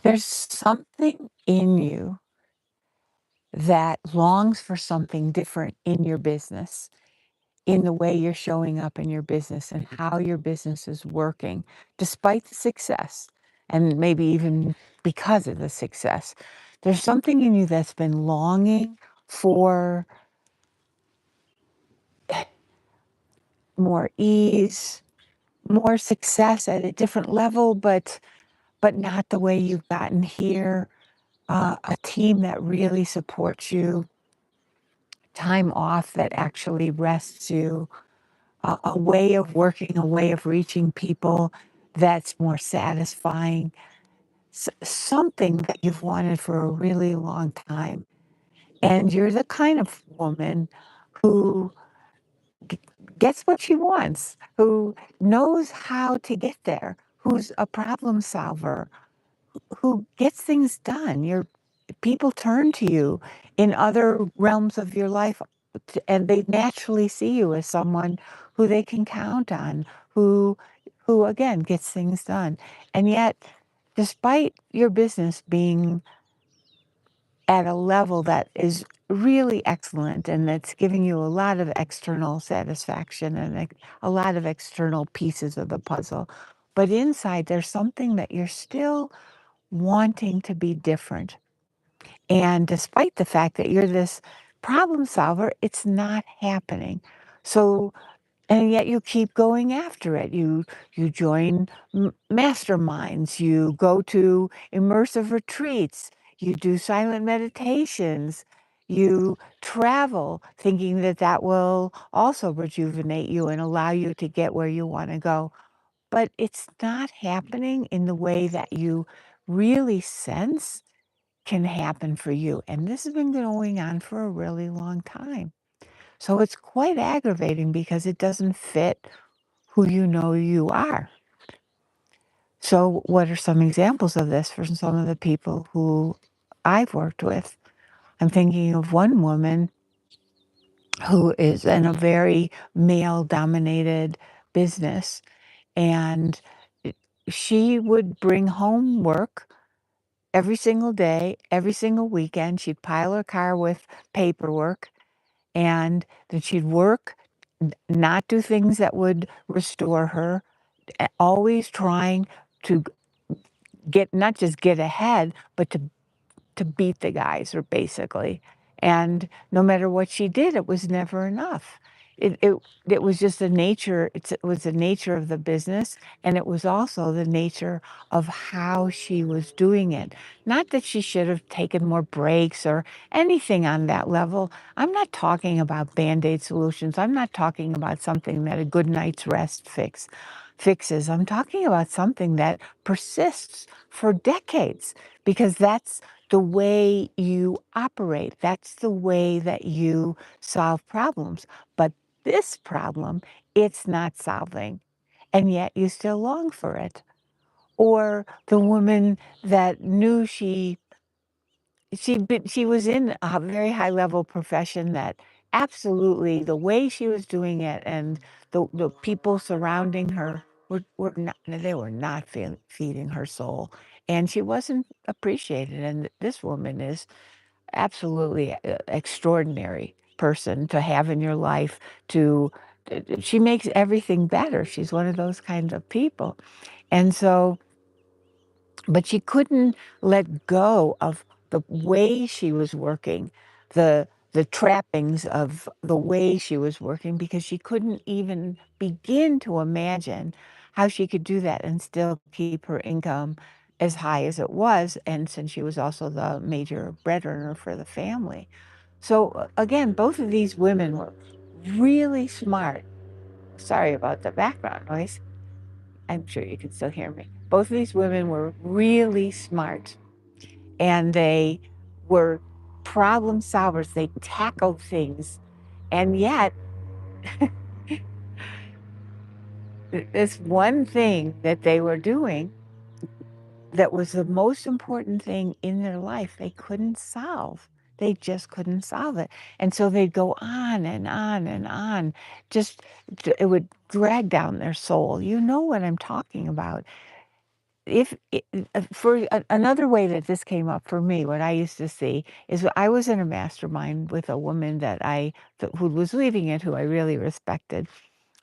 There's something in you that longs for something different in your business, in the way you're showing up in your business and how your business is working, despite the success, and maybe even because of the success. There's something in you that's been longing for more ease, more success at a different level, but not the way you've gotten here. A team that really supports you, time off that actually rests you, a way of working, a way of reaching people that's more satisfying, something that you've wanted for a really long time. And you're the kind of woman who g- gets what she wants, who knows how to get there, who's a problem solver, who gets things done. People turn to you in other realms of your life, and they naturally see you as someone who they can count on, who who again gets things done. And yet, despite your business being at a level that is really excellent and that's giving you a lot of external satisfaction and a lot of external pieces of the puzzle, but inside there's something that you're still wanting to be different. And despite the fact that you're this problem solver, it's not happening. So, and yet you keep going after it. You join masterminds, you go to immersive retreats, you do silent meditations, you travel thinking that that will also rejuvenate you and allow you to get where you want to go. But it's not happening in the way that you really sense can happen for you. And this has been going on for a really long time. So it's quite aggravating because it doesn't fit who you know you are. So, what are some examples of this for some of the people who I've worked with? I'm thinking of one woman who is in a very male dominated business, and it- she would bring home work every single day, every single weekend. She'd pile her car with paperwork, and then she'd work, not do things that would restore her, always trying to get not just get ahead, but to beat the guys, or basically. And no matter what she did, it was never enough. It it it was just the nature. It was the nature of the business, and it was also the nature of how she was doing it. Not that she should have taken more breaks or anything on that level. I'm not talking about band-aid solutions. I'm not talking about something that a good night's rest fixes. I'm talking about something that persists for decades, because that's the way you operate. That's the way that you solve problems. But this problem, it's not solving, and yet you still long for it. Or the woman that knew she was in a very high level profession that absolutely the way she was doing it and the people surrounding her were not, they were not feeding her soul, and she wasn't appreciated. And this woman is absolutely extraordinary person to have in your life. To She makes everything better. She's one of those kinds of people. And so, but she couldn't let go of the way she was working, the trappings of the way she was working, because she couldn't even begin to imagine how she could do that and still keep her income as high as it was. And since she was also the major breadwinner for the family. So again, both of these women were really smart. Sorry about the background noise. I'm sure you can still hear me. Both of these women were really smart, and they were problem solvers. They tackled things. And yet, this one thing that they were doing that was the most important thing in their life, they couldn't solve. They just couldn't solve it. And so they'd go on and on and on. Just, it would drag down their soul. You know what I'm talking about. if I for another way that this came up for me, what I used to see is I was in a mastermind with a woman that who was leaving it, who I really respected,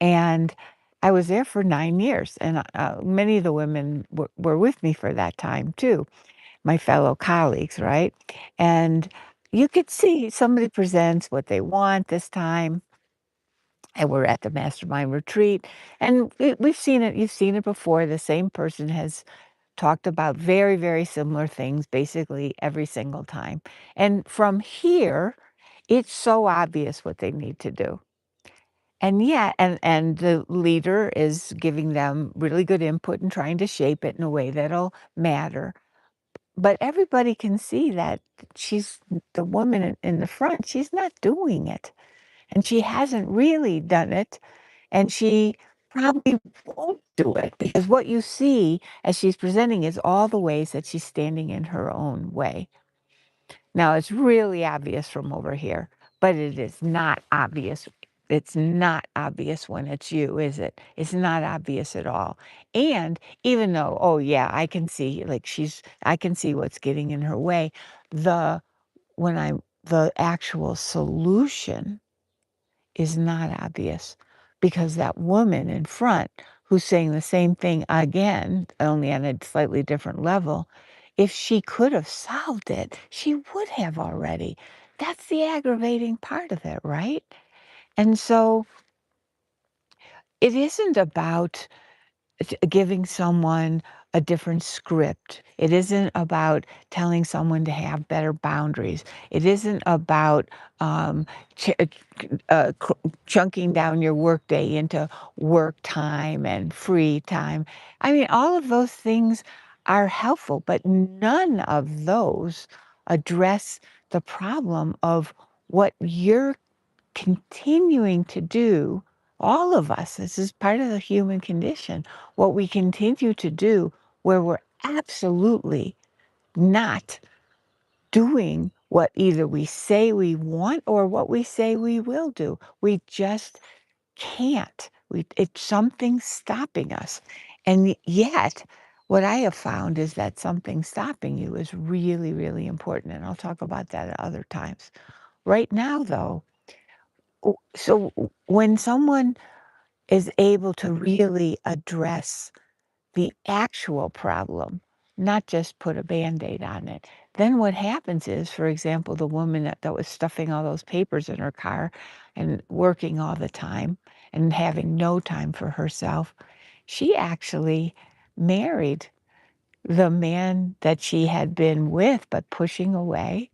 and I was there for 9 years, and, many of the women were with me for that time too, my fellow colleagues, right? And you could see somebody presents what they want this time, and we're at the mastermind retreat, and we've seen it. You've seen it before. The same person has talked about very, very similar things basically every single time. And from here, it's so obvious what they need to do. And yeah, and the leader is giving them really good input and trying to shape it in a way that'll matter. But everybody can see that she's the woman in the front, she's not doing it. And she hasn't really done it. And she probably won't do it because what you see as she's presenting is all the ways that she's standing in her own way. Now, it's really obvious from over here, but it is not obvious. It's not obvious when it's you, is it? It's not obvious at all. And even though, oh yeah, I can see like I can see what's getting in her way. The when I the actual solution is not obvious because that woman in front who's saying the same thing again, only on a slightly different level, if she could have solved it, she would have already. That's the aggravating part of it, right? And so it isn't about giving someone a different script. It isn't about telling someone to have better boundaries. It isn't about um, ch- uh, chunking down your workday into work time and free time. I mean, all of those things are helpful, but none of those address the problem of what you're continuing to do, all of us, this is part of the human condition, what we continue to do where we're absolutely not doing what either we say we want or what we say we will do. We just can't. It's something stopping us. And yet, what I have found is that something stopping you is really, really important. And I'll talk about that at other times. Right now, though, when someone is able to really address the actual problem, not just put a Band-Aid on it, then what happens is, for example, the woman that was stuffing all those papers in her car and working all the time and having no time for herself, she actually married the man that she had been with but pushing away.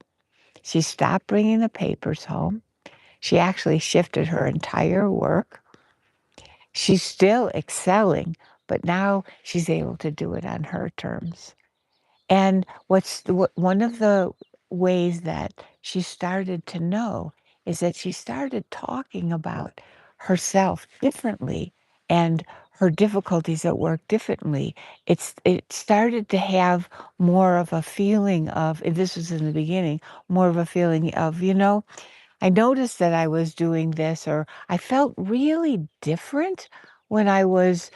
She stopped bringing the papers home. She actually shifted her entire work. She's still excelling, but now she's able to do it on her terms. And one of the ways that she started to know is that she started talking about herself differently and her difficulties at work differently. It started to have more of a feeling of, and this was in the beginning, more of a feeling of, I noticed that I was doing this, or I felt really different when I was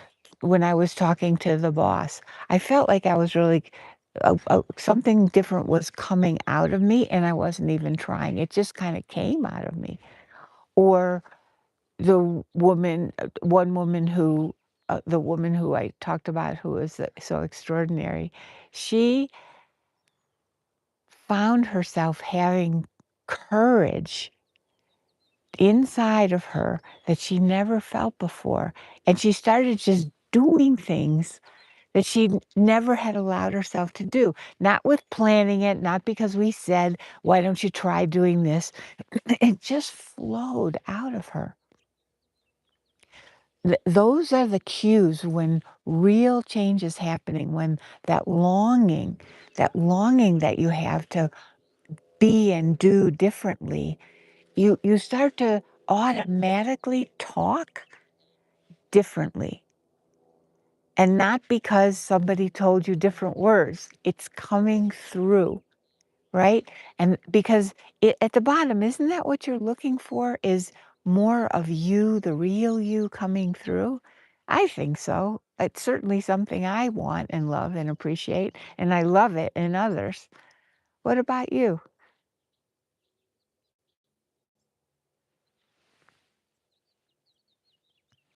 talking to the boss. I felt like I was really something different was coming out of me, and I wasn't even trying. It just kind of came out of me. Or the woman who I talked about, who was so extraordinary, she found herself having courage inside of her that she never felt before. And she started just doing things that she never had allowed herself to do. Not with planning it, not because we said, why don't you try doing this? It just flowed out of her. Those are the cues when real change is happening, when that longing that you have to be and do differently, you start to automatically talk differently, and not because somebody told you different words. It's coming through, right? And because at the bottom, isn't that what you're looking for? Is more of you, the real you coming through? I think so. It's certainly something I want and love and appreciate, and I love it in others. What about you?